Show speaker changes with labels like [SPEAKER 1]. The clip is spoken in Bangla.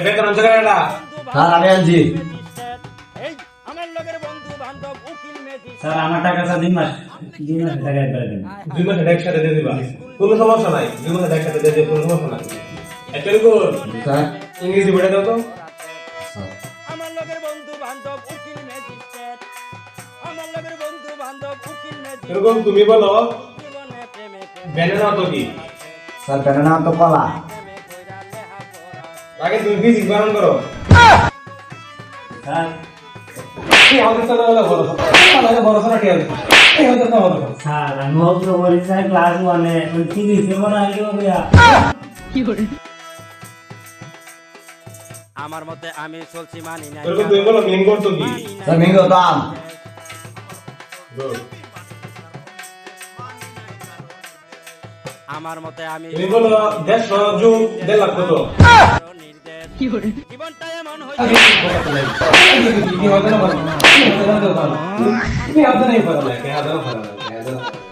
[SPEAKER 1] এটা কোন জায়গাটা?
[SPEAKER 2] স্যার আমি আনছি।
[SPEAKER 3] এই আমার লগের বন্ধু বান্ধব উকিল ম্যাজিস্ট্রেট
[SPEAKER 2] স্যার আমার টাকা স্যার 2 মাস টাকা একবারে দেন।
[SPEAKER 1] 2 মাসের একসাথে দিয়ে দিবা, কোনো সমস্যা নাই। 2 মাসের একসাথে দিয়ে দিলে কোনো সমস্যা নাই। একটাই কর,
[SPEAKER 2] স্যার
[SPEAKER 1] ইংরেজি পড়ে দাও তো।
[SPEAKER 3] আমার লগের বন্ধু বান্ধব উকিল ম্যাজিস্ট্রেট আমার লগের বন্ধু বান্ধব উকিল ম্যাজিস্ট্রেট
[SPEAKER 1] এরকম তুমি বলো,
[SPEAKER 3] জীবনে প্রেমে
[SPEAKER 1] ব্যানের নাম তো কি?
[SPEAKER 2] স্যার প্যানের নাম তো কলা।
[SPEAKER 3] প্রেমে কইরা লেহা পড়া
[SPEAKER 1] আগে তুমি ফিজিক্স বানান করো।
[SPEAKER 2] স্যার
[SPEAKER 1] এই আমাদের সাথে বলো বলো, আমাদের বড় সরা কি আছে? এই আমাদের তো বলো।
[SPEAKER 2] স্যার আমি অগ্র পরীক্ষা ক্লাস 1 এ ওই ফিজিক্সে পড়া হইলো ভাইয়া।
[SPEAKER 3] আমার মতে আমি চলছি মানি না
[SPEAKER 1] এরকম তুমি বলো মিনিং করতো কি?
[SPEAKER 2] স্যার মিঙ্গো দাম।
[SPEAKER 1] Good.
[SPEAKER 3] আমার মতে আমি
[SPEAKER 1] তুমি বলো 150 যোগ 1.5 লাখ কত?
[SPEAKER 3] নির্দেশ জীবনটা এমন
[SPEAKER 1] আগে
[SPEAKER 3] হইছে
[SPEAKER 1] কি হতো না বলো? কি হতো না? তুমি হতো না এই পড়া লাগে, হতো না পড়া লাগে।